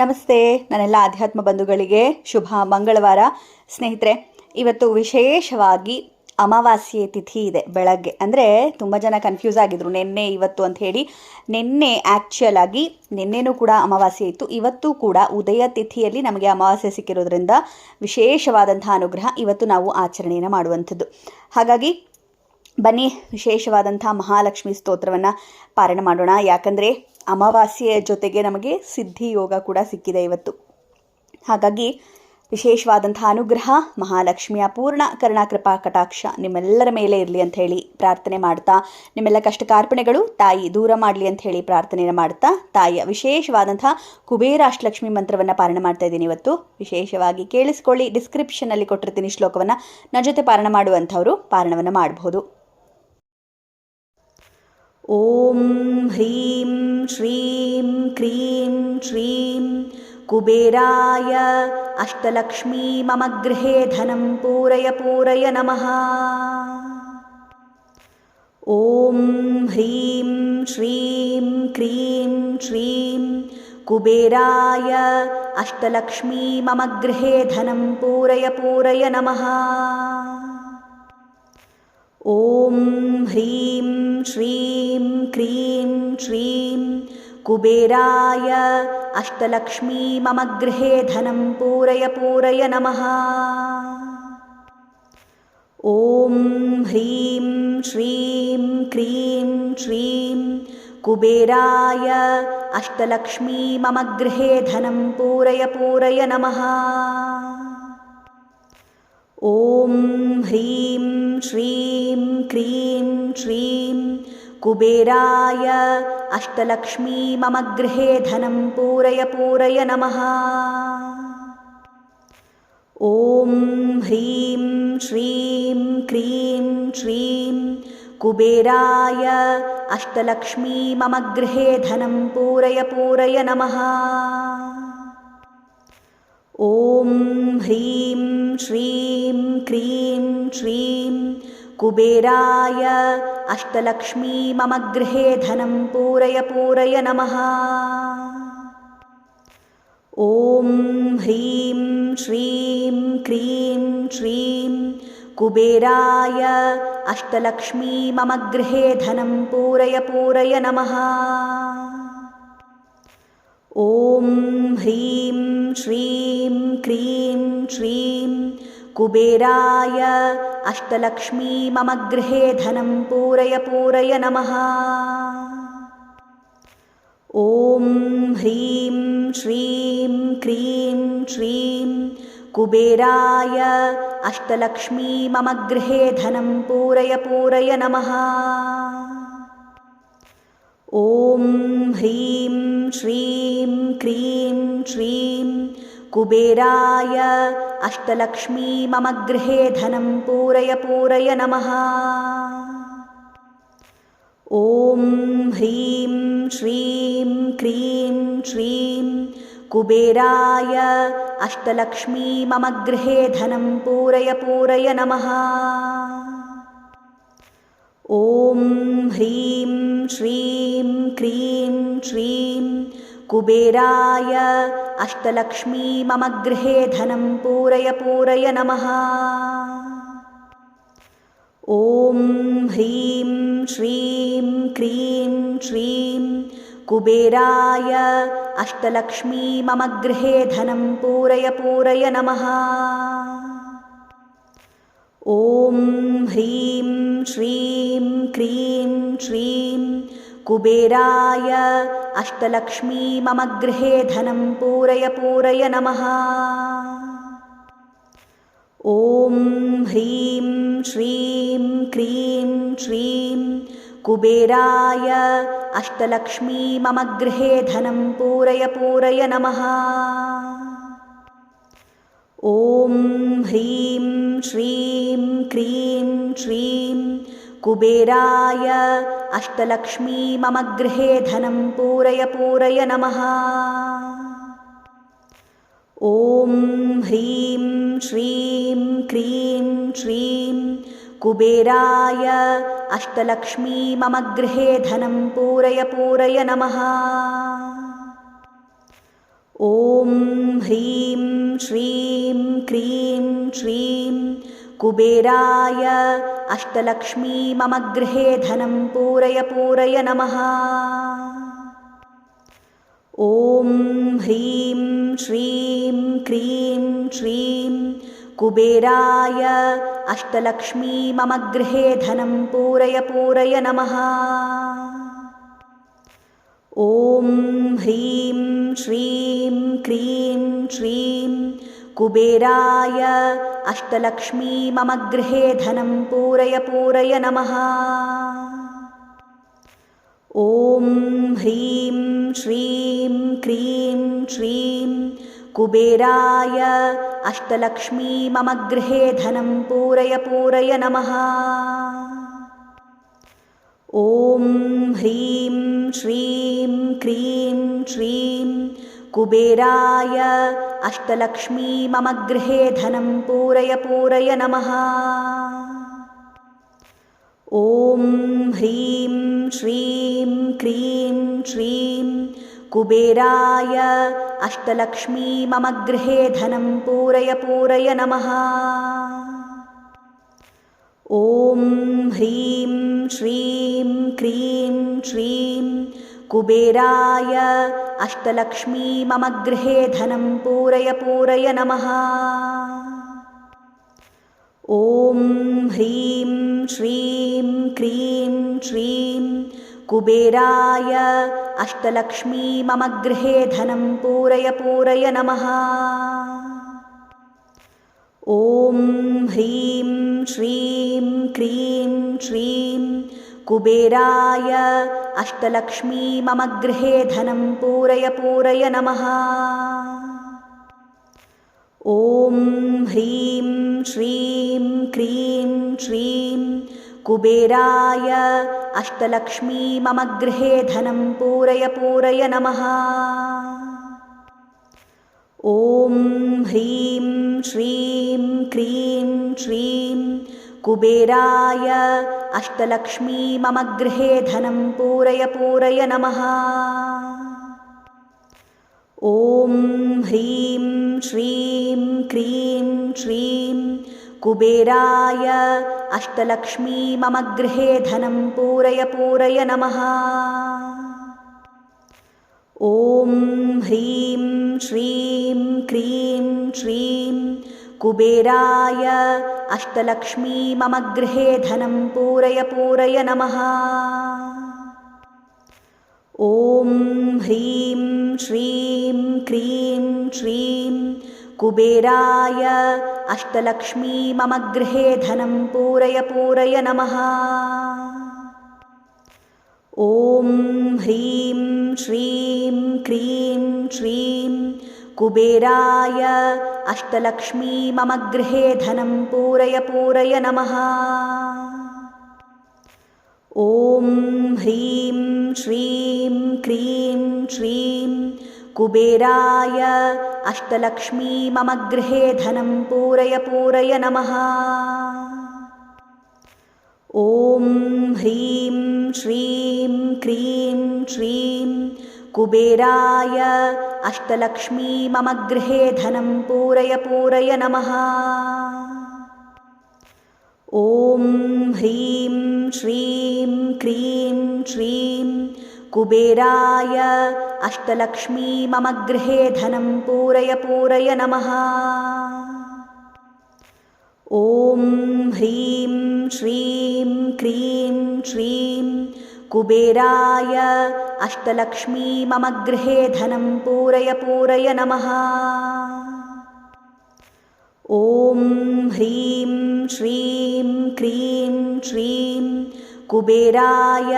ನಮಸ್ತೆ ನನ್ನೆಲ್ಲ ಆಧ್ಯಾತ್ಮ ಬಂಧುಗಳಿಗೆ ಶುಭ ಮಂಗಳವಾರ. ಸ್ನೇಹಿತರೆ, ಇವತ್ತು ವಿಶೇಷವಾಗಿ ಅಮಾವಾಸ್ಯೆ ತಿಥಿ ಇದೆ ಬೆಳಗ್ಗೆ. ಅಂದರೆ ತುಂಬ ಜನ ಕನ್ಫ್ಯೂಸ್ ಆಗಿದ್ರು ನಿನ್ನೆ ಇವತ್ತು ಅಂತ ಹೇಳಿ. ನಿನ್ನೆ ಆ್ಯಕ್ಚುಯಲ್ ಆಗಿ ನಿನ್ನೆನೂ ಕೂಡ ಅಮಾವಾಸ್ಯೆ ಇತ್ತು, ಇವತ್ತು ಕೂಡ ಉದಯ ತಿಥಿಯಲ್ಲಿ ನಮಗೆ ಅಮಾವಾಸ್ಯೆ ಸಿಕ್ಕಿರೋದ್ರಿಂದ ವಿಶೇಷವಾದಂಥ ಅನುಗ್ರಹ ಇವತ್ತು ನಾವು ಆಚರಣೆಯನ್ನು ಮಾಡುವಂಥದ್ದು. ಹಾಗಾಗಿ ಬನ್ನಿ ವಿಶೇಷವಾದಂಥ ಮಹಾಲಕ್ಷ್ಮಿ ಸ್ತೋತ್ರವನ್ನು ಪಾರಾಯಣ ಮಾಡೋಣ. ಯಾಕಂದರೆ ಅಮಾವಾಸ್ಯೆಯ ಜೊತೆಗೆ ನಮಗೆ ಸಿದ್ಧಿ ಯೋಗ ಕೂಡ ಸಿಕ್ಕಿದೆ ಇವತ್ತು. ಹಾಗಾಗಿ ವಿಶೇಷವಾದಂಥ ಅನುಗ್ರಹ ಮಹಾಲಕ್ಷ್ಮಿಯ ಪೂರ್ಣ ಕರುಣಾಕೃಪಾ ಕಟಾಕ್ಷ ನಿಮ್ಮೆಲ್ಲರ ಮೇಲೆ ಇರಲಿ ಅಂತ ಹೇಳಿ ಪ್ರಾರ್ಥನೆ ಮಾಡ್ತಾ, ನಿಮ್ಮೆಲ್ಲ ಕಷ್ಟ ಕಾರ್ಪಣೆಗಳು ತಾಯಿ ದೂರ ಮಾಡಲಿ ಅಂತ ಹೇಳಿ ಪ್ರಾರ್ಥನೆಯನ್ನು ಮಾಡ್ತಾ, ತಾಯಿಯ ವಿಶೇಷವಾದಂಥ ಕುಬೇರ ಅಷ್ಟಲಕ್ಷ್ಮಿ ಮಂತ್ರವನ್ನು ಪಾರಾಯಣ ಮಾಡ್ತಾ ಇದ್ದೀನಿ ಇವತ್ತು. ವಿಶೇಷವಾಗಿ ಕೇಳಿಸ್ಕೊಳ್ಳಿ, ಡಿಸ್ಕ್ರಿಪ್ಷನಲ್ಲಿ ಕೊಟ್ಟಿರ್ತೀನಿ ಶ್ಲೋಕವನ್ನು. ನನ್ನ ಜೊತೆ ಪಾರಾಯಣ ಮಾಡುವಂಥವರು ಪಾರಾಯಣವನ್ನು ಮಾಡಬಹುದು. ಓಂ ಹ್ರೀಂ ಶ್ರೀಂ ಕ್ರೀಂ ಶ್ರೀಂ ಕುಬೇರಾಯ ಅಷ್ಟಲಕ್ಷ್ಮೀ ಮಮ ಗೃಹೇ ಧನಂ ಪೂರಯ ಪೂರಯ ನಮಃ. ಓಂ ಹ್ರೀಂ ಶ್ರೀಂ ಕ್ರೀಂ ಶ್ರೀಂ ಕುಬೇರಾಯ ಅಷ್ಟಲಕ್ಷ್ಮೀ ಮಮ ಗೃಹೇ ಧನಂ ಪೂರಯ ಪೂರಯ ನಮಃ. ಓಂ ಹ್ರೀಂ ಶ್ರೀಂ ಕ್ರೀಂ ಶ್ರೀಂ ಕುಬೇರಾಯ ಅಷ್ಟಲಕ್ಷ್ಮೀ ಮಮ ಗೃಹೇ ಧನಂ ಪೂರಯ ಪೂರಯ ನಮಃ. ಓಂ ಹ್ರೀಂ ಶ್ರೀಂ ಕ್ರೀಂ ಶ್ರೀಂ ಕುಬೇರಾಯ ಅಷ್ಟಲಕ್ಷ್ಮೀ ಮಮ ಗೃಹೇ ಧನಂ ಪೂರಯ ಪೂರಯ ನಮಃ. ಓಂ ಹ್ರೀಂ ಶ್ರೀಂ ಕ್ರೀಂ ಶ್ರೀಂ ಕುಬೇರಾಯ ಅಷ್ಟಲಕ್ಷ್ಮೀ ಮಮ ಗೃಹೇ ಧನಂ ಪೂರಯ ಪೂರಯ ನಮಃ. ಓಂ ಹ್ರೀಂ ಶ್ರೀಂ ಕ್ರೀಂ ಶ್ರೀಂ ಕುಬೇರಾಯ ಅಷ್ಟಲಕ್ಷ್ಮೀ ಮಮ ಗೃಹೇ ಧನಂ ಪೂರಯ ಪೂರಯ ನಮಃ. ಓಂ ಹ್ರೀಂ ಶ್ರೀಂ ಕ್ರೀಂ ಶ್ರೀಂ ಕುಬೇರಾಯ ಅಷ್ಟಲಕ್ಷ್ಮೀ ಮಮ ಗೃಹೇ ಧನಂ ಪೂರಯ ಪೂರಯ ನಮಃ. ಓಂ ಹ್ರೀಂ ಶ್ರೀಂ ಕ್ರೀಂ ಶ್ರೀಂ ಕುಬೇರಾಯ ಅಷ್ಟಲಕ್ಷ್ಮೀ ಮಮ ಗೃಹೇ ಧನಂ ಪೂರಯ ಪೂರಯ ನಮಃ. ಓಂ ಹ್ರೀಂ ಶ್ರೀಂ ಕ್ರೀಂ ಶ್ರೀಂ ಕುಬೇರಾಯ ಅಷ್ಟಲಕ್ಷ್ಮೀ ಮಮ ಗೃಹೇ ಧನಂ ಪೂರಯ ಪೂರಯ ನಮಃ. ಓಂ ಹ್ರೀಂ ಶ್ರೀಂ ಕ್ರೀಂ ಶ್ರೀಂ ಕುಬೇರಾಯ ಅಷ್ಟಲಕ್ಷ್ಮೀ ಮಮ ಗೃಹೇ ಧನಂ ಪೂರಯ ಪೂರಯ ನಮಃ. ಓಂ ಹ್ರೀಂ ಶ್ರೀಂ ಕ್ರೀಂ ಶ್ರೀಂ ಕುಬೇರಾಯ ಅಷ್ಟಲಕ್ಷ್ಮೀ ಮಮ ಗೃಹೇ ಧನಂ ಪೂರಯ ಪೂರಯ ನಮಃ. ಓಂ ಹ್ರೀಂ ಶ್ರೀಂ ಕ್ರೀಂ ಶ್ರೀಂ ಕುಬೇರಾಯ ಅಷ್ಟಲಕ್ಷ್ಮೀ ಮಮ ಗೃಹೇ ಧನಂ ಪೂರಯ ಪೂರಯ ನಮಃ. ಓಂ ಹ್ರೀಂ ಶ್ರೀಂ ಕ್ರೀಂ ಶ್ರೀಂ ಕುಬೇರಾಯ ಅಷ್ಟಲಕ್ಷ್ಮೀ ಮಮ ಗೃಹೇ ಧನಂ ಪೂರಯ ಪೂರಯ ನಮಃ. ಓಂ ಹ್ರೀಂ ಶ್ರೀಂ ಕ್ರೀಂ ಶ್ರೀಂ ಕುಬೇರಾಯ ಅಷ್ಟಲಕ್ಷ್ಮೀ ಮಮ ಗೃಹೇ ಧನಂ ಪೂರಯ ಪೂರಯ ನಮಃ. ಓಂ ಹ್ರೀಂ ಶ್ರೀಂ ಕ್ರೀಂ ಶ್ರೀಂ ಕುಬೇರಾಯ ಅಷ್ಟಲಕ್ಷ್ಮೀ ಮಮ ಗೃಹೇ ಧನಂ ಪೂರಯ ಪೂರಯ ನಮಃ. ಓಂ ಹ್ರೀಂ ಶ್ರೀಂ ಕ್ರೀಂ ಶ್ರೀಂ ಕುಬೇರಾಯ ಅಷ್ಟಲಕ್ಷ್ಮೀ ಮಮ ಗೃಹೇ ಧನಂ ಪೂರಯ ಪೂರಯ ನಮಃ. ಓಂ ಹ್ರೀಂ ಶ್ರೀಂ ಕ್ರೀಂ ಶ್ರೀಂ ಕುಬೇರಾಯ ಅಷ್ಟಲಕ್ಷ್ಮೀ ಮಮ ಗೃಹೇ ಧನಂ ಪೂರಯ ಪೂರಯ ನಮಃ. ಓಂ ಹ್ರೀಂ ಶ್ರೀಂ ಕ್ರೀಂ ಶ್ರೀಂ ಕುಬೇರಾಯ ಅಷ್ಟಲಕ್ಷ್ಮೀ ಮಮ ಗೃಹೇ ಧನಂ ಪೂರಯ ಪೂರಯ ನಮಃ. ಓಂ ಹ್ರೀಂ ಶ್ರೀಂ ಕ್ರೀಂ ಶ್ರೀಂ ಕುಬೇರಾಯ ಅಷ್ಟಲಕ್ಷ್ಮೀ ಮಮ ಗೃಹೇ ಧನಂ ಪೂರಯ ಪೂರಯ ನಮಃ. ಓಂ ಹ್ರೀಂ ಶ್ರೀಂ ಕ್ರೀಂ ಶ್ರೀಂ ಕುಬೇರಾಯ ಅಷ್ಟಲಕ್ಷ್ಮೀ ಮಮ ಗೃಹೇ ಧನಂ ಪೂರಯ ಪೂರಯ ನಮಃ. ಓಂ ಹ್ರೀಂ ಶ್ರೀಂ ಕ್ರೀಂ ಶ್ರೀಂ ಕುಬೇರಾಯ ಅಷ್ಟಲಕ್ಷ್ಮೀ ಮಮ ಗೃಹೇ ಧನಂ ಪೂರಯ ಪೂರಯ ನಮಃ. ಓಂ ಹ್ರೀಂ ಶ್ರೀಂ ಕ್ರೀಂ ಶ್ರೀಂ ಕುಬೇರಾಯ ಅಷ್ಟಲಕ್ಷ್ಮೀ ಮಮ ಗೃಹೇ ಧನಂ ಪೂರಯ ಪೂರಯ ನಮಃ. ಓಂ ಹ್ರೀಂ ಶ್ರೀಂ ಕ್ರೀಂ ಶ್ರೀಂ ಕುಬೇರಾಯ ಅಷ್ಟಲಕ್ಷ್ಮೀ ಮಮ ಗೃಹೇ ಧನಂ ಪೂರಯ ಪೂರಯ ನಮಃ. ಓಂ ಹ್ರೀಂ ಶ್ರೀಂ ಕ್ರೀಂ ಶ್ರೀಂ ಕುಬೇರಾಯ ಅಷ್ಟಲಕ್ಷ್ಮೀ ಮಮ ಗೃಹೇ ಧನಂ ಪೂರಯ ಪೂರಯ ನಮಃ. ಓಂ ಹ್ರೀಂ ಶ್ರೀಂ ಕ್ರೀಂ ಶ್ರೀಂ ಕುಬೇರಾಯ ಅಷ್ಟಲಕ್ಷ್ಮೀ ಮಮ ಗೃಹೇ ಧನಂ ಪೂರಯ ಪೂರಯ ನಮಃ. ಓಂ ಹ್ರೀಂ ಶ್ರೀಂ ಕ್ರೀಂ ಶ್ರೀಂ ಕುಬೇರಾಯ ಅಷ್ಟಲಕ್ಷ್ಮೀ ಮಮ ಗೃಹೇ ಧನಂ ಪೂರಯ ಪೂರಯ ನಮಃ. ಓಂ ಹ್ರೀಂ ಶ್ರೀಂ ಕ್ರೀಂ ಶ್ರೀಂ ಕುಬೇರಾಯ ಅಷ್ಟಲಕ್ಷ್ಮೀ ಮಮ ಗೃಹೇ ಧನಂ ಪೂರಯ ಪೂರಯ ನಮಃ. ಓಂ ಹ್ರೀಂ ಶ್ರೀಂ ಕ್ರೀಂ ಶ್ರೀಂ ಕುಬೇರಾಯ ಅಷ್ಟಲಕ್ಷ್ಮೀ ಮಮ ಗೃಹೇ ಧನಂ ಪೂರಯ ಪೂರಯ ನಮಃ. ಓಂ ಹ್ರೀಂ ಶ್ರೀಂ ಕ್ರೀಂ ಶ್ರೀಂ ಕುಬೇರಾಯ ಅಷ್ಟಲಕ್ಷ್ಮೀ ಮಮ ಗೃಹೇ ಧನಂ ಪೂರಯ ಪೂರಯ ನಮಃ. ಓಂ ಹ್ರೀಂ ಶ್ರೀಂ ಕ್ರೀಂ ಶ್ರೀಂ ಕುಬೇರಾಯ ಅಷ್ಟಲಕ್ಷ್ಮೀ ಮಮ ಗೃಹೇ ಧನಂ ಪೂರಯ ಪೂರಯ ನಮಃ. ಓಂ ಹ್ರೀಂ ಶ್ರೀಂ ಕ್ರೀಂ ಶ್ರೀಂ ಕುಬೇರಾಯ ಅಷ್ಟಲಕ್ಷ್ಮೀ ಮಮ ಗೃಹೇ ಧನಂ ಪೂರಯ ಪೂರಯ ನಮಃ. ಓಂ ಹ್ರೀಂ ಶ್ರೀಂ ಕ್ರೀಂ ಶ್ರೀಂ ಕುಬೇರಾಯ ಅಷ್ಟಲಕ್ಷ್ಮೀ ಮಮ ಗೃಹೇ ಧನಂ ಪೂರಯ ಪೂರಯ ನಮಃ. ಓಂ ಹ್ರೀಂ ಶ್ರೀಂ ಕ್ರೀಂ ಶ್ರೀಂ ಕುಬೇರಾಯ ಅಷ್ಟಲಕ್ಷ್ಮೀ ಮಮ ಗೃಹೇ ಧನಂ ಪೂರಯ ಪೂರಯ ನಮಃ. ಓಂ ಹ್ರೀಂ ಶ್ರೀಂ ಕ್ರೀಂ ಶ್ರೀಂ ಕುಬೇರಾಯ ಅಷ್ಟಲಕ್ಷ್ಮೀ ಮಮ ಗೃಹೇ ಧನಂ ಪೂರಯ ಪೂರಯ ನಮಃ. ಓಂ ಹ್ರೀಂ ಶ್ರೀಂ ಕ್ರೀಂ ಶ್ರೀಂ ಕುಬೇರಾಯ ಅಷ್ಟಲಕ್ಷ್ಮೀ ಮಮ ಗೃಹೇ ಧನಂ ಪೂರಯ ಪೂರಯ ನಮಃ. ಓಂ ಹ್ರೀಂ ಶ್ರೀಂ ಕ್ರೀಂ ಶ್ರೀಂ ಕುಬೇರಾಯ ಅಷ್ಟಲಕ್ಷ್ಮೀ ಮಮ ಗೃಹೇ ಧನಂ ಪೂರಯ ಪೂರಯ ನಮಃ. ಓಂ ಹ್ರೀಂ ಶ್ರೀಂ ಕ್ರೀಂ ಶ್ರೀಂ ಕುಬೇರಾಯ ಅಷ್ಟಲಕ್ಷ್ಮೀ ಮಮ ಗೃಹೇ ಧನಂ ಪೂರಯ ಪೂರಯ ನಮಃ. ಓಂ ಹ್ರೀಂ ಶ್ರೀಂ ಕ್ರೀಂ ಶ್ರೀಂ ಕುಬೇರಾಯ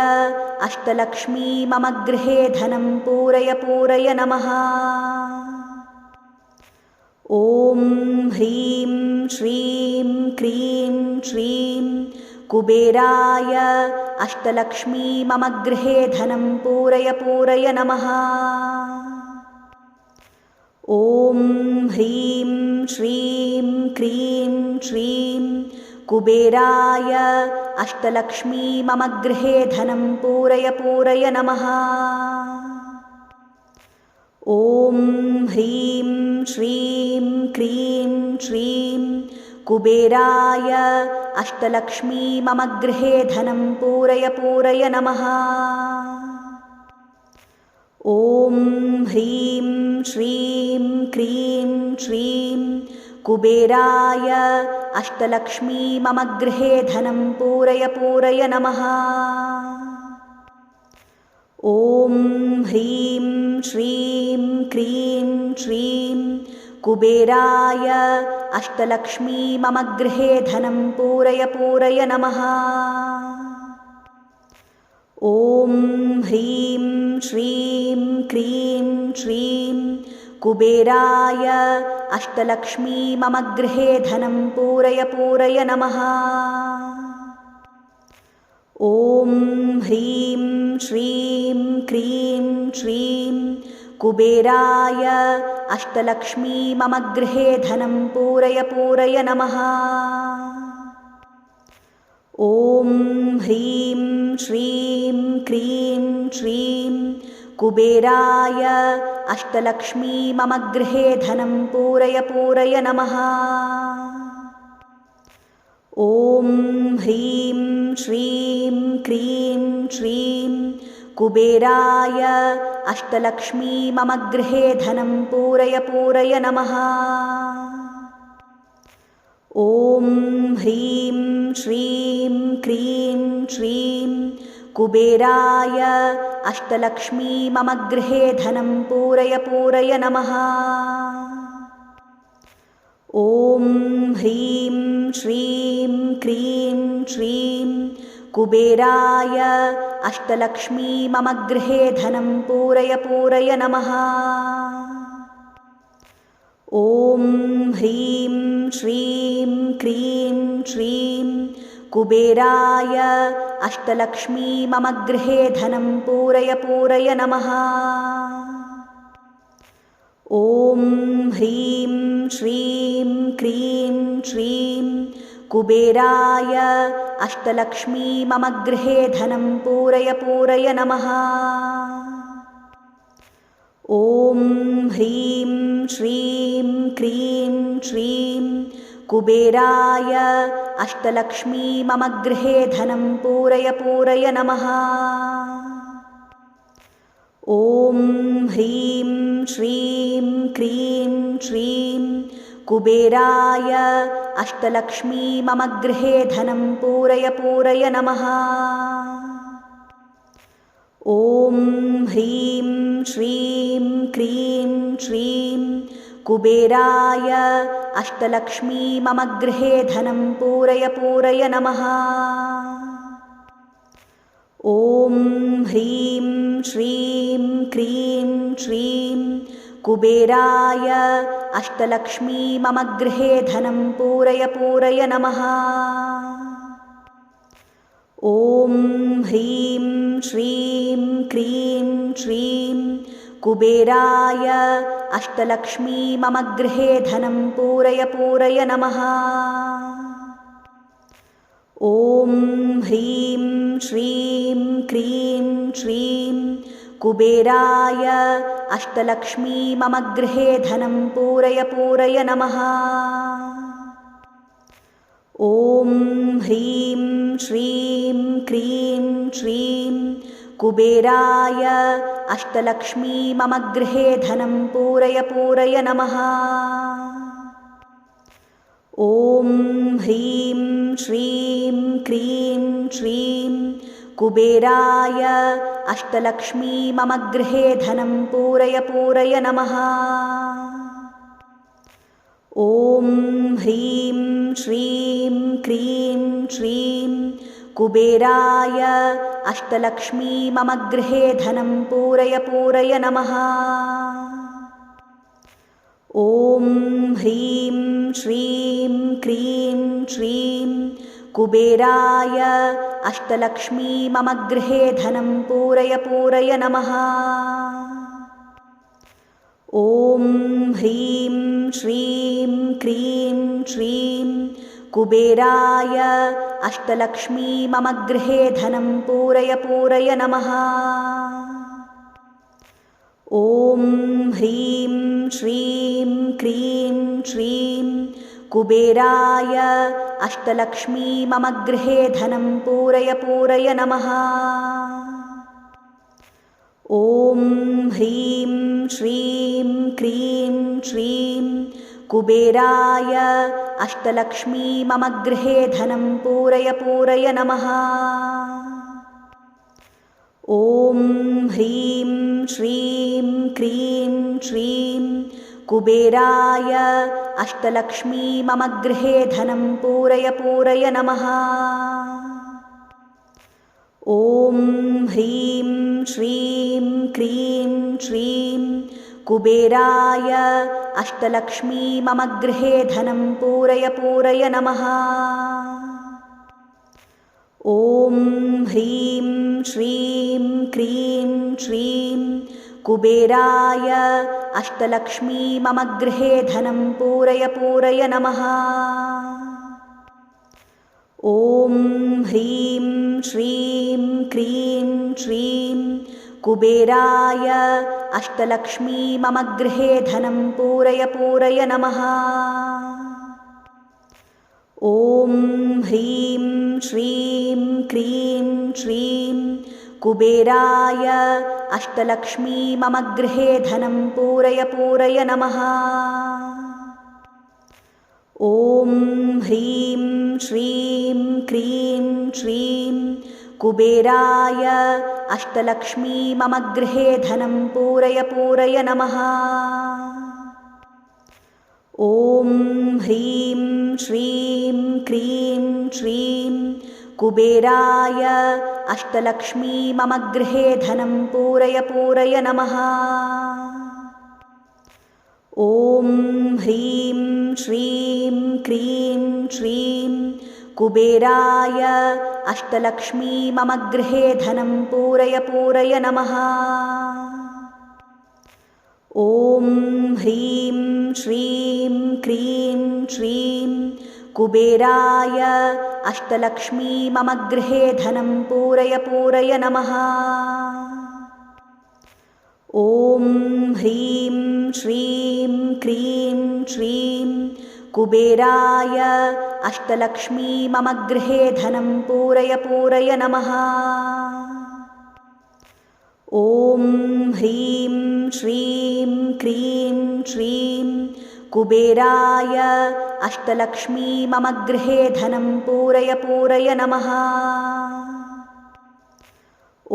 ಅಷ್ಟಲಕ್ಷ್ಮೀ ಮಮ ಗೃಹೇ ಧನಂ ಪೂರಯ ಪೂರಯ ನಮಃ. ಓಂ ಹ್ರೀಂ ಶ್ರೀಂ ಕ್ರೀಂ ಶ್ರೀಂ ಕುಬೇರಾಯ ಅಷ್ಟಲಕ್ಷ್ಮೀ ಮಮ ಗೃಹೇ ಧನಂ ಪೂರಯ ಪೂರಯ ನಮಃ. ಓಂ ಹ್ರೀಂ ಶ್ರೀಂ ಕ್ರೀಂ ಶ್ರೀಂ ಕುಬೇರಾಯ ಅಷ್ಟಲಕ್ಷ್ಮೀ ಮಮ ಗೃಹೇ ಧನಂ ಪೂರಯ ಪೂರಯ ನಮಃ. ಓಂ ह्रीं श्रीं क्रीं श्रीं कुबेराय अष्टलक्ष्मी मम गृहे धनं पूरय पूरय नमः। ॐ ह्रीं श्रीं क्रीं श्रीं कुबेराय अष्टलक्ष्मी मम गृहे धनं पूरय पूरय नमः। ॐ ह्रीं श्रीं क्रीं श्रीं कुबेराय अष्टलक्ष्मी मम गृहे धनं पूरय पूरय नमः। ॐ ह्रीं श्रीं क्रीं श्रीं कुबेराय अष्टलक्ष्मी मम गृहे धनं पूरय पूरय नमः। ॐ ह्रीं श्रीं क्रीं श्रीं कुबेराय अष्टलक्ष्मी मम गृहे धनं पूरय पूरय नमः। ॐ ह्रीं श्रीं क्रीं श्रीं कुबेराय अष्टलक्ष्मी मम गृहे धनं पूरय पूरय नमः। ॐ ह्रीं श्रीं क्रीं श्रीं कुबेराय अष्टलक्ष्मी मम गृहे धनं पूरय पूरय नमः। ॐ ह्रीं श्रीं क्रीं श्रीं कुबेराय अष्टलक्ष्मी मम गृहे धनं पूरय पूरय नमः। ॐ ह्रीं श्रीं क्रीं श्रीं कुबेराय अष्टलक्ष्मी मम गृहे धनं पूरय पूरय नमः। ॐ ह्रीं श्रीं क्रीं श्रीं कुबेराय अष्टलक्ष्मी मम गृहे धनं पूरय पूरय नमः। ॐ ह्रीं श्रीं क्रीं श्रीं कुबेराय अष्टलक्ष्मी मम गृहे धनं पूरय पूरय नमः। ॐ ह्रीं श्रीं क्रीं श्रीं कुबेराय अष्टलक्ष्मी मम गृहे धनं पूरय पूरय नमः। ॐ ह्रीं श्रीं क्रीं श्रीं कुबेराय अष्टलक्ष्मी मम गृहे धनं पूरय पूरय नमः। ॐ ह्रीं श्रीं क्रीं श्रीं कुबेराय अष्टलक्ष्मी मम गृहे धनं पूरय पूरय नमः। ॐ ह्रीं श्रीं क्रीं श्रीं कुबेराय अष्टलक्ष्मी मम गृहे धनं पूरय पूरय नमः। ॐ ह्रीं श्रीं क्रीं श्रीं कुबेराय अष्टलक्ष्मी मम गृहे धनं पूरय पूरय नमः। ॐ ह्रीं श्रीं क्रीं श्रीं कुबेराय अष्टलक्ष्मी मम गृहे धनं पूरय पूरय नमः। ॐ ह्रीं श्रीं क्रीं श्रीं कुबेराय अष्टलक्ष्मी मम गृहे धनं पूरय पूरय नमः। ॐ ह्रीं श्रीं क्रीं श्रीं कुबेराय अष्टलक्ष्मी मम गृहे धनं पूरय पूरय नमः। ॐ ह्रीं श्रीं क्रीं श्रीं कुबेराय अष्टलक्ष्मी मम गृहे धनं पूरय पूरय नमः। ॐ ह्रीं श्रीं क्रीं श्रीं कुबेराय अष्टलक्ष्मी मम गृहे धनं पूरय पूरय नमः। ॐ ह्रीं श्रीं क्रीं श्रीं कुबेराय अष्टलक्ष्मी मम गृहे धनं पूरय पूरय नमः। ಓಂ ಹ್ರೀಂ ಶ್ರೀಂ ಕ್ರೀಂ ಶ್ರೀಂ ಕುಬೇರಾಯ ಅಷ್ಟಲಕ್ಷ್ಮೀ ಮಮ ಗೃಹೇ ಧನಂ ಪೂರಯ ಪೂರಯ ನಮಃ. ಓಂ ಹ್ರೀಂ ಶ್ರೀಂ ಕ್ರೀಂ ಶ್ರೀಂ ಕುಬೇರಾಯ ಅಷ್ಟಲಕ್ಷ್ಮೀ ಮಮ ಗೃಹೇ ಧನಂ ಪೂರಯ ಪೂರಯ ನಮಃ. ಓಂ ಹ್ರೀಂ ಶ್ರೀಂ ಕ್ರೀಂ ಶ್ರೀಂ ಕುಬೇರಾಯ ಅಷ್ಟಲಕ್ಷ್ಮೀ ಮಮ ಗೃಹೇ ಧನಂ ಪೂರಯ ಪೂರಯ ನಮಃ. ಓಂ ಹ್ರೀಂ ಶ್ರೀಂ ಕ್ರೀಂ ಶ್ರೀಂ ಕುಬೇರಾಯ ಅಷ್ಟಲಕ್ಷ್ಮೀ ಮಮ ಗೃಹೇ ಧನಂ ಪೂರಯ ಪೂರಯ ನಮಃ. ಓಂ ಹ್ರೀಂ ಶ್ರೀಂ ಕ್ರೀಂ ಶ್ರೀಂ ಕುಬೇರಾಯ ಅಷ್ಟಲಕ್ಷ್ಮೀ ಮಮ ಗೃಹೇ ಧನಂ ಪೂರಯ ಪೂರಯ ನಮಃ. ಓಂ ಹ್ರೀಂ ಶ್ರೀಂ ಕ್ರೀಂ ಶ್ರೀಂ ಕುಬೇರಾಯ ಅಷ್ಟಲಕ್ಷ್ಮೀ ಮಮ ಗೃಹೇ ಧನಂ ಪೂರಯ ಪೂರಯ ನಮಃ. ಓಂ ಹ್ರೀಂ ಶ್ರೀಂ ಕ್ರೀಂ ಶ್ರೀಂ ಕುಬೇರಾಯ ಅಷ್ಟಲಕ್ಷ್ಮೀ ಮಮ ಗೃಹೇ ಧನಂ ಪೂರಯ ಪೂರಯ ನಮಃ. ಓಂ ಹ್ರೀಂ ಶ್ರೀಂ ಕ್ರೀಂ ಶ್ರೀಂ ಕುಬೇರಾಯ ಅಷ್ಟಲಕ್ಷ್ಮೀ ಮಮ ಗೃಹೇ ಧನಂ ಪೂರಯ ಪೂರಯ ನಮಃ. ಓಂ ಹ್ರೀಂ ಶ್ರೀಂ ಕ್ರೀಂ ಶ್ರೀಂ ಕುಬೇರಾಯ ಅಷ್ಟಲಕ್ಷ್ಮೀ ಮಮ ಗೃಹೇ ಧನಂ ಪೂರಯ ಪೂರಯ ನಮಃ. ಓಂ ಹ್ರೀಂ ಶ್ರೀಂ ಕ್ರೀಂ ಶ್ರೀಂ ಕುಬೇರಾಯ ಅಷ್ಟಲಕ್ಷ್ಮೀ ಮಮ ಗೃಹೇ ಧನಂ ಪೂರಯ ಪೂರಯ ನಮಃ. ಓಂ ಹ್ರೀಂ ಶ್ರೀಂ ಕ್ರೀಂ ಶ್ರೀಂ ಕುಬೇರಾಯ ಅಷ್ಟಲಕ್ಷ್ಮೀ ಮಮ ಗೃಹೇ ಧನಂ ಪೂರಯ ಪೂರಯ ನಮಃ. ಓಂ ಹ್ರೀಂ ಶ್ರೀಂ ಕ್ರೀಂ ಶ್ರೀಂ ಕುಬೇರಾಯ ಅಷ್ಟಲಕ್ಷ್ಮೀ ಮಮ ಗೃಹೇ ಧನಂ ಪೂರಯ ಪೂರಯ ನಮಃ. ಓಂ ಹ್ರೀಂ ಶ್ರೀಂ ಕ್ರೀಂ ಶ್ರೀಂ ಕುಬೇರಾಯ ಅಷ್ಟಲಕ್ಷ್ಮೀ ಮಮ ಗೃಹೇ ಧನಂ ಪೂರಯ ಪೂರಯ ನಮಃ.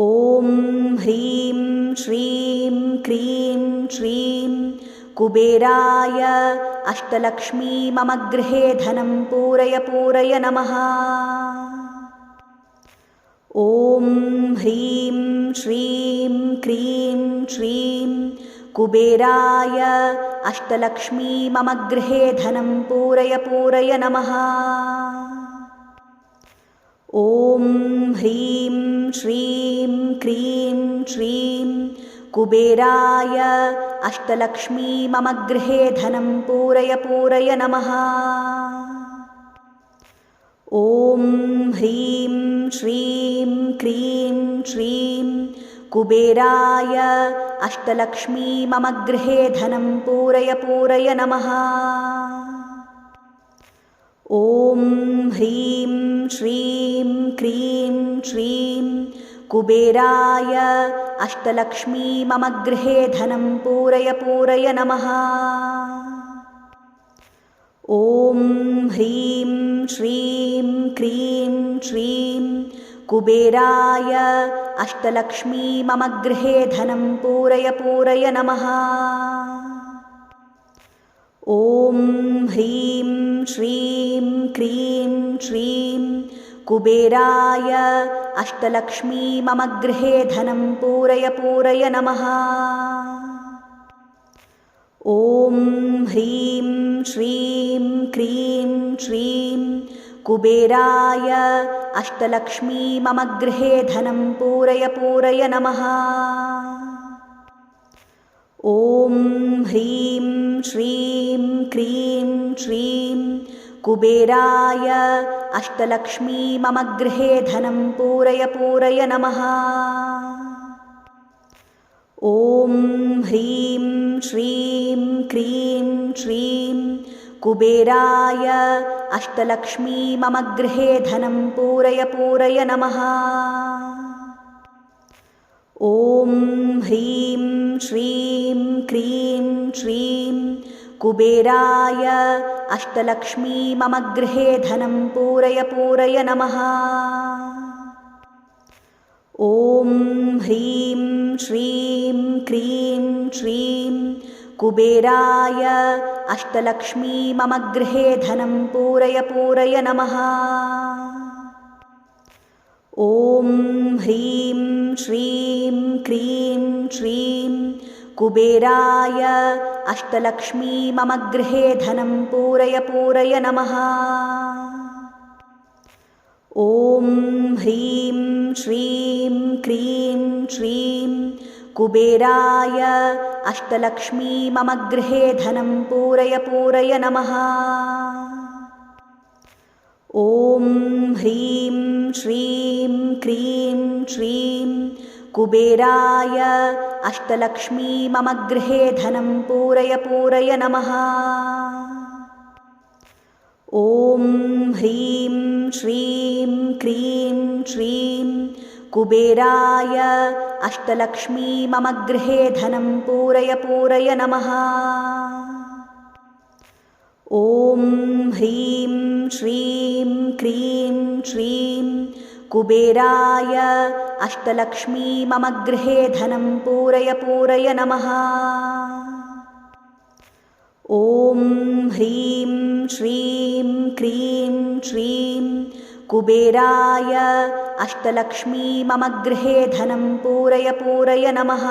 ಓಂ ಹ್ರೀಂ ಶ್ರೀಂ ಕ್ರೀಂ ಶ್ರೀಂ ಕುಬೇರಾಯ ಅಷ್ಟಲಕ್ಷ್ಮೀ ಮಮ ಗೃಹೇ ಧನಂ ಪೂರಯ ಪೂರಯ ನಮಃ. ಓಂ ಹ್ರೀಂ ಶ್ರೀಂ ಕ್ರೀಂ ಶ್ರೀಂ ಕುಬೇರಾಯ ಅಷ್ಟಲಕ್ಷ್ಮೀ ಮಮ ಗೃಹೇ ಧನಂ ಪೂರಯ ಪೂರಯ ನಮಃ. ಓಂ ಹ್ರೀಂ ಶ್ರೀಂ ಕ್ರೀಂ ಶ್ರೀಂ ಕುಬೇರಾಯ ಅಷ್ಟಲಕ್ಷ್ಮೀ ಮಮ ಗೃಹೇ ಧನಂ ಪೂರಯ ಪೂರಯ ನಮಃ. ಓಂ ಹ್ರೀಂ ಶ್ರೀಂ ಕ್ರೀಂ ಶ್ರೀಂ ಕುಬೇರಾಯ ಅಷ್ಟಲಕ್ಷ್ಮೀ ಮಮ ಗೃಹೇ ಧನಂ ಪೂರಯ ಪೂರಯ ನಮಃ. ಓಂ ಹ್ರೀಂ ಶ್ರೀಂ ಕ್ರೀಂ ಶ್ರೀಂ ಕುಬೇರಾಯ ಅಷ್ಟಲಕ್ಷ್ಮೀ ಮಮ ಗೃಹೇ ಧನಂ ಪೂರಯ ಪೂರಯ ನಮಃ. ಓಂ ಹ್ರೀಂ ಶ್ರೀಂ ಕ್ರೀಂ ಶ್ರೀಂ ಕುಬೇರಾಯ ಅಷ್ಟಲಕ್ಷ್ಮೀ ಮಮ ಗೃಹೇ ಧನಂ ಪೂರಯ ಪೂರಯ ನಮಃ. ಓಂ ಹ್ರೀಂ ಶ್ರೀಂ ಕ್ರೀಂ ಶ್ರೀಂ ಕುಬೇರಾಯ ಅಷ್ಟಲಕ್ಷ್ಮೀ ಮಮ ಗೃಹೇ ಧನಂ ಪೂರಯ ಪೂರಯ ನಮಃ. ಓಂ ಹ್ರೀಂ ಶ್ರೀಂ ಕ್ರೀಂ ಶ್ರೀಂ ಕುಬೇರಾಯ ಅಷ್ಟಲಕ್ಷ್ಮೀ ಮಮ ಗೃಹೇ ಧನಂ ಪೂರಯ ಪೂರಯ ನಮಃ. ಓಂ ಹ್ರೀಂ ಶ್ರೀಂ ಕ್ರೀಂ ಶ್ರೀಂ ಕುಬೇರಾಯ ಅಷ್ಟಲಕ್ಷ್ಮೀ ಮಮ ಗೃಹೇ ಧನಂ ಪೂರಯ ಪೂರಯ ನಮಃ. ಓಂ ಹ್ರೀಂ ಶ್ರೀಂ ಕ್ರೀಂ ಶ್ರೀಂ ಕುಬೇರಾಯ ಅಷ್ಟಲಕ್ಷ್ಮೀ ಮಮ ಗೃಹೇ ಧನಂ ಪೂರಯ ಪೂರಯ ನಮಃ. ಓಂ ಹ್ರೀಂ ಶ್ರೀಂ ಕ್ರೀಂ ಶ್ರೀಂ ಕುಬೇರಾಯ ಅಷ್ಟಲಕ್ಷ್ಮೀ ಮಮ ಗೃಹೇ ಧನಂ ಪೂರಯ ಪೂರಯ ನಮಃ. ಓಂ ಹ್ರೀಂ ಶ್ರೀಂ ಕ್ರೀಂ ಶ್ರೀಂ ಕುಬೇರಾಯ ಅಷ್ಟಲಕ್ಷ್ಮೀ ಮಮ ಗೃಹೇ ಧನಂ ಪೂರಯ ಪೂರಯ ನಮಃ. ಓಂ ಹ್ರೀಂ ಶ್ರೀಂ ಕ್ರೀಂ ಶ್ರೀಂ ಕುಬೇರಾಯ ಅಷ್ಟಲಕ್ಷ್ಮೀ ಮಮ ಗೃಹೇ ಧನಂ ಪೂರಯ ಪೂರಯ ನಮಃ. ಓಂ ಹ್ರೀಂ ಶ್ರೀಂ ಕ್ರೀಂ ಶ್ರೀಂ ಕುಬೇರಾಯ ಅಷ್ಟಲಕ್ಷ್ಮೀ ಮಮ ಗೃಹೇ ಧನಂ ಪೂರಯ ಪೂರಯ ನಮಃ. ಓಂ ಹ್ರೀಂ ಶ್ರೀಂ ಕ್ರೀಂ ಶ್ರೀಂ ಕುಬೇರಾಯ ಅಷ್ಟಲಕ್ಷ್ಮೀ ಮಮ ಗೃಹೇ ಧನಂ ಪೂರಯ ಪೂರಯ ನಮಃ. ಓಂ ಹ್ರೀಂ ಶ್ರೀಂ ಕ್ರೀಂ ಶ್ರೀಂ ಕುಬೇರಾಯ ಅಷ್ಟಲಕ್ಷ್ಮೀ ಮಮ ಗೃಹೇ ಧನಂ ಪೂರಯ ಪೂರಯ ನಮಃ. ಓಂ ಹ್ರೀಂ ಶ್ರೀಂ ಕ್ರೀಂ ಶ್ರೀಂ ಕುಬೇರಾಯ ಅಷ್ಟಲಕ್ಷ್ಮೀ ಮಮ ಗೃಹೇ ಧನಂ ಪೂರಯ ಪೂರಯ ನಮಃ. ಓಂ ಹ್ರೀಂ ಶ್ರೀಂ ಕ್ರೀಂ ಶ್ರೀಂ ಕುಬೇರಾಯ ಅಷ್ಟಲಕ್ಷ್ಮೀ ಮಮ ಗೃಹೇ ಧನಂ ಪೂರಯ ಪೂರಯ ನಮಃ.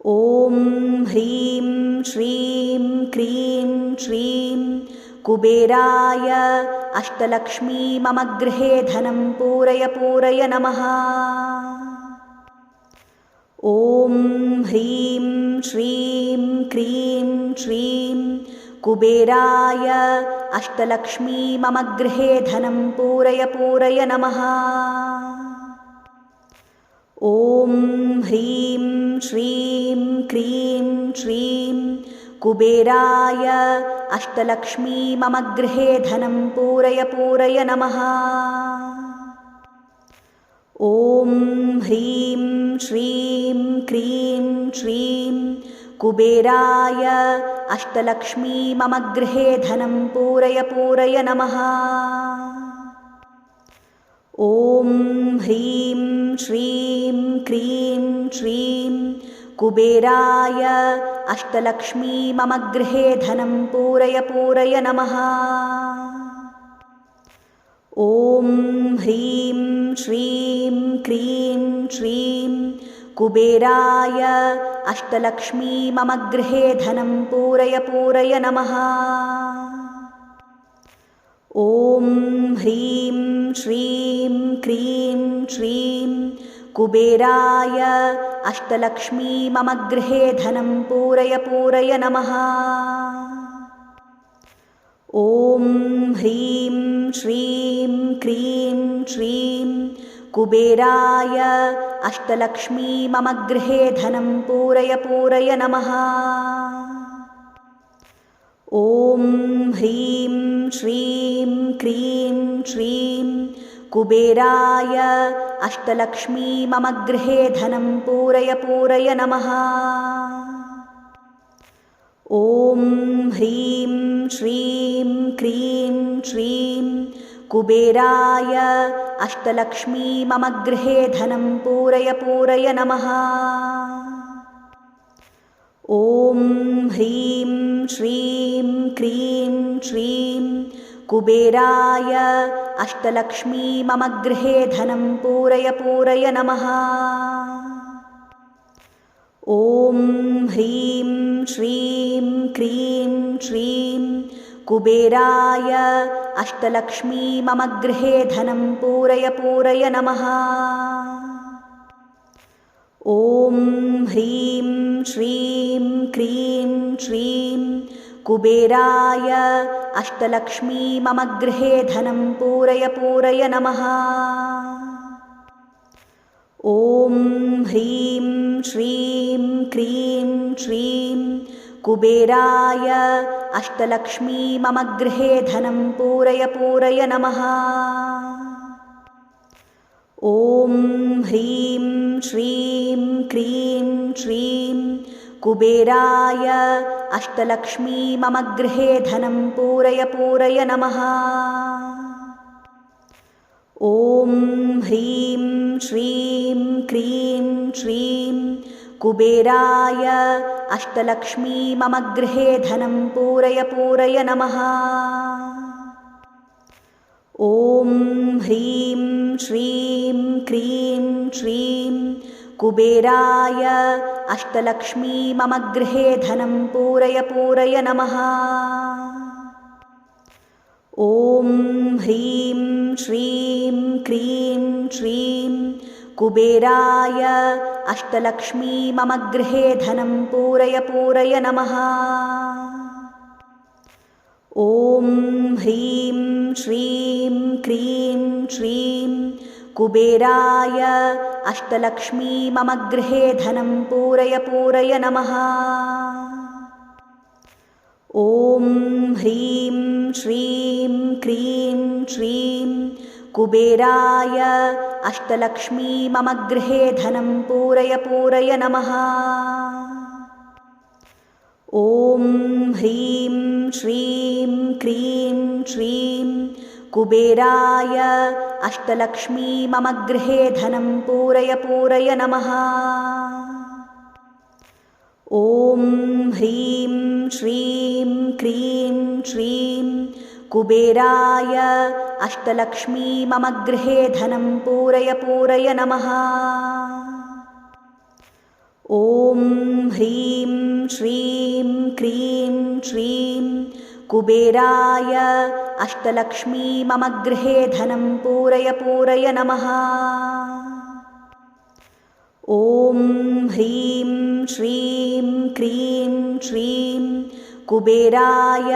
ಓಂ ಹ್ರೀಂ ಶ್ರೀಂ ಕ್ರೀಂ ಶ್ರೀಂ ಕುಬೇರಾಯ ಅಷ್ಟಲಕ್ಷ್ಮೀ ಮಮ ಗೃಹೇ ಧನಂ ಪೂರಯ ಪೂರಯ ನಮಃ. ಓಂ ಹ್ರೀಂ ಶ್ರೀಂ ಕ್ರೀಂ ಶ್ರೀಂ ಕುಬೇರಾಯ ಅಷ್ಟಲಕ್ಷ್ಮೀ ಮಮ ಗೃಹೇ ಧನಂ ಪೂರಯ ಪೂರಯ ನಮಃ. ಓಂ ಹ್ರೀಂ ಶ್ರೀಂ ಕ್ರೀಂ ಶ್ರೀಂ ಕುಬೇರಾಯ ಅಷ್ಟಲಕ್ಷ್ಮೀ ಮಮ ಗೃಹೇ ಧನಂ ಪೂರಯ ಪೂರಯ ನಮಃ. ಓಂ ಹ್ರೀಂ ಶ್ರೀಂ ಕ್ರೀಂ ಶ್ರೀಂ ಕುಬೇರಾಯ ಅಷ್ಟಲಕ್ಷ್ಮೀ ಮಮ ಗೃಹೇ ಧನಂ ಪೂರಯ ಪೂರಯ ನಮಃ. ಓಂ ಹ್ರೀಂ ಶ್ರೀಂ ಕ್ರೀಂ ಶ್ರೀಂ ಕುಬೇರಾಯ ಅಷ್ಟಲಕ್ಷ್ಮೀ ಮಮ ಗೃಹೇ ಧನಂ ಪೂರಯ ಪೂರಯ ನಮಃ. ಓಂ ಹ್ರೀಂ ಶ್ರೀಂ ಕ್ರೀಂ ಶ್ರೀಂ ಕುಬೇರಾಯ ಅಷ್ಟಲಕ್ಷ್ಮೀ ಮಮ ಗೃಹೇ ಧನಂ ಪೂರಯ ಪೂರಯ ನಮಃ. ಓಂ ಹ್ರೀಂ ಶ್ರೀಂ ಕ್ರೀಂ ಶ್ರೀಂ ಕುಬೇರಾಯ ಅಷ್ಟಲಕ್ಷ್ಮೀ ಮಮ ಗೃಹೇ ಧನಂ ಪೂರಯ ಪೂರಯ ನಮಃ. ಓಂ ಹ್ರೀಂ ಶ್ರೀಂ ಕ್ರೀಂ ಶ್ರೀಂ ಕುಬೇರಾಯ ಅಷ್ಟಲಕ್ಷ್ಮೀ ಮಮ ಗೃಹೇ ಧನಂ ಪೂರಯ ಪೂರಯ ನಮಃ. ಓಂ ಹ್ರೀಂ ಶ್ರೀಂ ಕ್ರೀಂ ಶ್ರೀಂ ಕುಬೇರಾಯ ಅಷ್ಟಲಕ್ಷ್ಮೀ ಮಮ ಗೃಹೇ ಧನಂ ಪೂರಯ ಪೂರಯ ನಮಃ. ಓಂ ಹ್ರೀಂ ಶ್ರೀಂ ಕ್ರೀಂ ಶ್ರೀಂ ಕುಬೇರಾಯ ಅಷ್ಟಲಕ್ಷ್ಮೀ ಮಮ ಗೃಹೇ ಧನಂ ಪೂರಯ ಪೂರಯ ನಮಃ. ಓಂ ಹ್ರೀಂ ಶ್ರೀಂ ಕ್ರೀಂ ಶ್ರೀಂ ಕುಬೇರಾಯ ಅಷ್ಟಲಕ್ಷ್ಮೀ ಮಮ ಗೃಹೇ ಧನಂ ಪೂರಯ ಪೂರಯ ನಮಃ. ಓಂ ಹ್ರೀಂ ಶ್ರೀಂ ಕ್ರೀಂ ಶ್ರೀಂ ಕುಬೇರಾಯ ಅಷ್ಟಲಕ್ಷ್ಮೀ ಮಮ ಗೃಹೇ ಧನಂ ಪೂರಯ ಪೂರಯ ನಮಃ. ಓಂ ಹ್ರೀಂ ಶ್ರೀಂ ಕ್ರೀಂ ಶ್ರೀಂ ಕುಬೇರಾಯ ಅಷ್ಟಲಕ್ಷ್ಮೀ ಮಮ ಗೃಹೇ ಧನಂ ಪೂರಯ ಪೂರಯ ನಮಃ. ಓಂ ಹ್ರೀಂ ಶ್ರೀಂ ಕ್ರೀಂ ಶ್ರೀಂ ಕುಬೇರಾಯ ಅಷ್ಟಲಕ್ಷ್ಮೀ ಮಮ ಗೃಹೇ ಧನಂ ಪೂರಯ ಪೂರಯ ನಮಃ. ಓಂ ಹ್ರೀಂ ಶ್ರೀಂ ಕ್ರೀಂ ಶ್ರೀಂ ಕುಬೇರಾಯ ಅಷ್ಟಲಕ್ಷ್ಮೀ ಮಮ ಗೃಹೇ ಧನಂ ಪೂರಯ ಪೂರಯ ನಮಃ. ಓಂ ಹ್ರೀಂ ಶ್ರೀಂ ಕ್ರೀಂ ಶ್ರೀಂ ಕುಬೇರಾಯ ಅಷ್ಟಲಕ್ಷ್ಮೀ ಮಮ ಗೃಹೇ ಧನಂ ಪೂರಯ ಪೂರಯ ನಮಃ. ಓಂ ಹ್ರೀಂ ಶ್ರೀಂ ಕ್ರೀಂ ಶ್ರೀಂ ಕುಬೇರಾಯ ಅಷ್ಟಲಕ್ಷ್ಮೀ ಮಮ ಗೃಹೇ ಧನಂ ಪೂರಯ ಪೂರಯ ನಮಃ. ಓಂ ಹ್ರೀಂ ಶ್ರೀಂ ಕ್ರೀಂ ಶ್ರೀಂ ಕುಬೇರಾಯ ಅಷ್ಟಲಕ್ಷ್ಮೀ ಮಮ ಗೃಹೇ ಧನಂ ಪೂರಯ ಪೂರಯ ನಮಃ. ಓಂ ಹ್ರೀಂ ಶ್ರೀಂ ಕ್ರೀಂ ಶ್ರೀಂ ಕುಬೇರಾಯ ಅಷ್ಟಲಕ್ಷ್ಮೀ ಮಮ ಗೃಹೇ ಧನಂ ಪೂರಯ ಪೂರಯ ನಮಃ. ಓಂ ಹ್ರೀಂ ಶ್ರೀಂ ಕ್ರೀಂ ಶ್ರೀಂ ಕುಬೇರಾಯ ಅಷ್ಟಲಕ್ಷ್ಮೀ ಮಮ ಗೃಹೇ ಧನಂ ಪೂರಯ ಪೂರಯ ನಮಃ. ಓಂ ಹ್ರೀಂ ಶ್ರೀಂ ಕ್ರೀಂ ಶ್ರೀಂ ಕುಬೇರಾಯ ಅಷ್ಟಲಕ್ಷ್ಮೀ ಮಮ ಗೃಹೇ ಧನಂ ಪೂರಯ ಪೂರಯ ನಮಃ. ಓಂ ಹ್ರೀಂ ಶ್ರೀಂ ಕ್ರೀಂ ಶ್ರೀಂ ಕುಬೇರಾಯ ಅಷ್ಟಲಕ್ಷ್ಮೀ ಮಮ ಗೃಹೇ ಧನಂ ಪೂರಯ ಪೂರಯ ನಮಃ. ಓಂ ಹ್ರೀಂ ಶ್ರೀಂ ಕ್ರೀಂ ಶ್ರೀಂ ಕುಬೇರಾಯ ಅಷ್ಟಲಕ್ಷ್ಮೀ ಮಮ ಗೃಹೇ ಧನಂ ಪೂರಯ ಪೂರಯ ನಮಃ. ಓಂ ಹ್ರೀಂ ಶ್ರೀಂ ಕ್ರೀಂ ಶ್ರೀಂ ಕುಬೇರಾಯ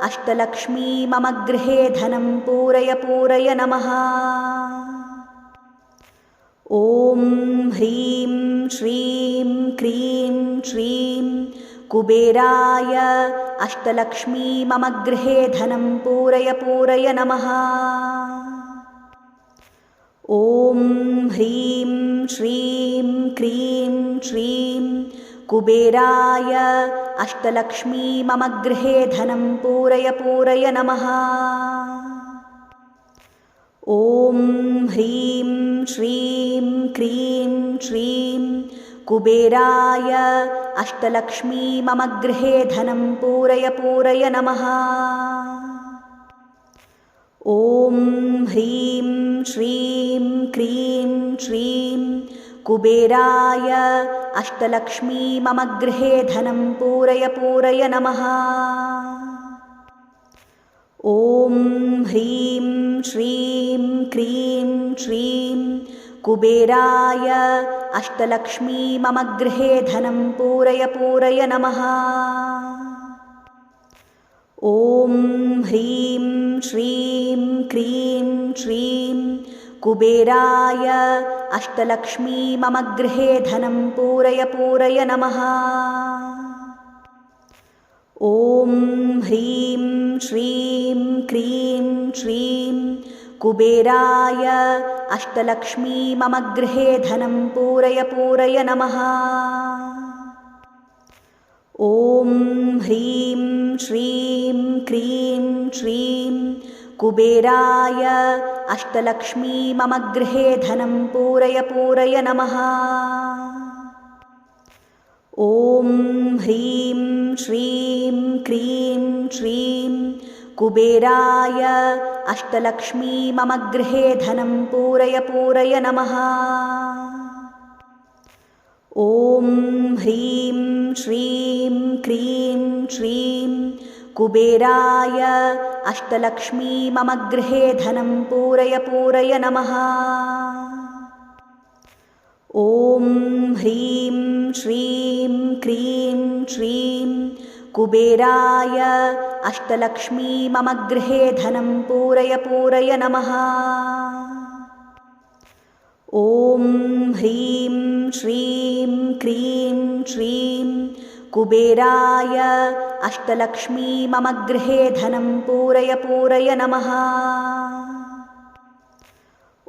ಅಷ್ಟಲಕ್ಷ್ಮೀ ಮಮ ಗೃಹೇ ಧನಂ ಪೂರಯ ಪೂರಯ ನಮಃ. ಓಂ ಹ್ರೀಂ ಶ್ರೀಂ ಕ್ರೀಂ ಶ್ರೀಂ ಕುಬೇರಾಯ ಅಷ್ಟಲಕ್ಷ್ಮೀ ಮಮ ಗೃಹೇ ಧನಂ ಪೂರಯ ಪೂರಯ ನಮಃ. ಓಂ ಹ್ರೀಂ ಶ್ರೀಂ ಕ್ರೀಂ ಶ್ರೀಂ ಕುಬೇರಾಯ ಅಷ್ಟಲಕ್ಷ್ಮೀ ಮಮ ಗೃಹೇ ಧನಂ ಪೂರಯ ಪೂರಯ ನಮಃ. ಓಂ ಹ್ರೀಂ ಶ್ರೀಂ ಕ್ರೀಂ ಶ್ರೀಂ ಕುಬೇರಾಯ ಅಷ್ಟಲಕ್ಷ್ಮೀ ಮಮ ಗೃಹೇ ಧನಂ ಪೂರಯ ಪೂರಯ ನಮಃ. ಓಂ ಹ್ರೀಂ ಶ್ರೀಂ ಕ್ರೀಂ ಶ್ರೀಂ ಕುಬೇರಾಯ ಅಷ್ಟಲಕ್ಷ್ಮೀ ಮಮ ಗೃಹೇ ಧನಂ ಪೂರಯ ಪೂರಯ ನಮಃ. ಓಂ ಹ್ರೀಂ ಶ್ರೀಂ ಕ್ರೀಂ ಶ್ರೀಂ ಕುಬೇರಾಯ ಅಷ್ಟಲಕ್ಷ್ಮೀ ಮಮ ಗೃಹೇ ಧನಂ ಪೂರಯ ಪೂರಯ ನಮಃ. ಓಂ ಹ್ರೀಂ ಶ್ರೀಂ ಕ್ರೀಂ ಶ್ರೀಂ ಕುಬೇರಾಯ ಅಷ್ಟಲಕ್ಷ್ಮೀ ಮಮ ಗೃಹೇ ಧನಂ ಪೂರಯ ಪೂರಯ ನಮಃ. ಓಂ ಹ್ರೀಂ ಶ್ರೀಂ ಕ್ರೀಂ ಶ್ರೀಂ ಕುಬೇರಾಯ ಅಷ್ಟಲಕ್ಷ್ಮೀ ಮಮ ಗೃಹೇ ಧನಂ ಪೂರಯ ಪೂರಯ ನಮಃ. ಓಂ ಹ್ರೀಂ ಶ್ರೀಂ ಕ್ರೀಂ ಶ್ರೀಂ ಕುಬೇರಾಯ ಅಷ್ಟಲಕ್ಷ್ಮೀ ಮಮ ಗೃಹೇ ಧನಂ ಪೂರಯ ಪೂರಯ ನಮಃ. ಓಂ ಹ್ರೀಂ ಶ್ರೀಂ ಕ್ರೀಂ ಶ್ರೀಂ ಕುಬೇರಾಯ ಅಷ್ಟಲಕ್ಷ್ಮೀ ಮಮ ಗೃಹೇ ಧನಂ ಪೂರಯ ಪೂರಯ ನಮಃ. ಓಂ ಹ್ರೀಂ ಶ್ರೀಂ ಕ್ರೀಂ ಶ್ರೀಂ ಕುಬೇರಾಯ ಅಷ್ಟಲಕ್ಷ್ಮೀ ಮಮ ಗೃಹೇ ಧನಂ ಪೂರಯ ಪೂರಯ ನಮಃ. ಓಂ ಹ್ರೀಂ ಶ್ರೀಂ ಕ್ರೀಂ ಶ್ರೀಂ ಕುಬೇರಾಯ ಅಷ್ಟಲಕ್ಷ್ಮೀ ಮಮ ಗೃಹೇ ಧನಂ ಪೂರಯ ಪೂರಯ ನಮಃ. ॐ ह्रीं श्रीं क्रीं श्रीं कुबेराय अष्टलक्ष्मी मम गृहे धनं पूरय पूरय नमः।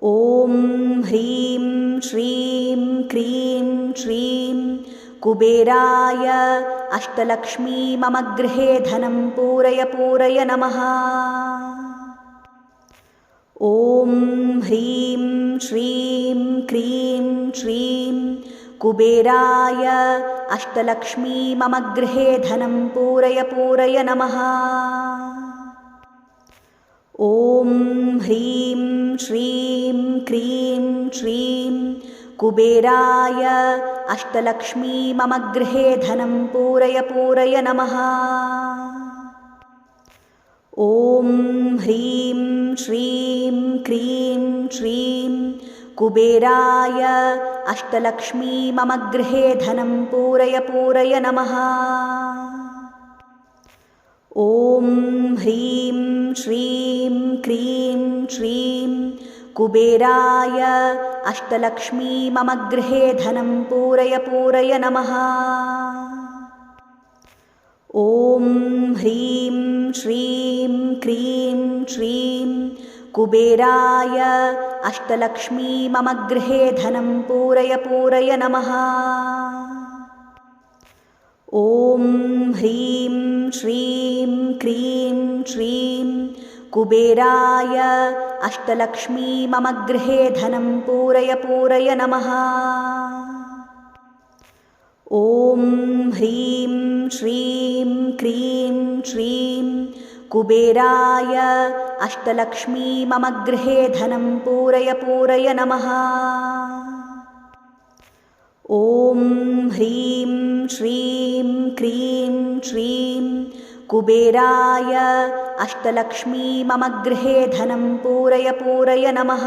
ॐ ह्रीं श्रीं क्रीं श्रीं कुबेराय अष्टलक्ष्मी मम गृहे धनं पूरय पूरय नमः। ॐ ह्रीं श्रीं क्रीं श्रीं कुबेराय अष्टलक्ष्मी मम गृहे धनं पूरय पूरय नमः। ॐ ह्रीं श्रीं क्रीं श्रीं कुबेराय अष्टलक्ष्मी मम गृहे धनं पूरय पूरय नमः। ॐ ह्रीं श्रीं क्रीं श्रीं कुबेराय अष्टलक्ष्मी मम गृहे धनं पूरय पूरय नमः। ॐ ह्रीं श्रीं क्रीं श्रीं कुबेराय अष्टलक्ष्मी मम गृहे धनं पूरय पूरय नमः। ॐ ह्रीं श्रीं क्रीं श्रीं कुबेराय अष्टलक्ष्मी मम गृहे धनं पूरय पूरय नमः। ॐ ह्रीं श्रीं क्रीं श्रीं कुबेराय अष्टलक्ष्मी मम गृहे धनं पूरय पूरय नमः। ॐ ह्रीं श्रीं क्रीं श्रीं कुबेराय अष्टलक्ष्मी मम गृहे धनं पूरय पूरय नमः। ॐ ह्रीं श्रीं क्रीं श्रीं कुबेराय अष्टलक्ष्मी मम गृहे धनं पूरय पूरय नमः।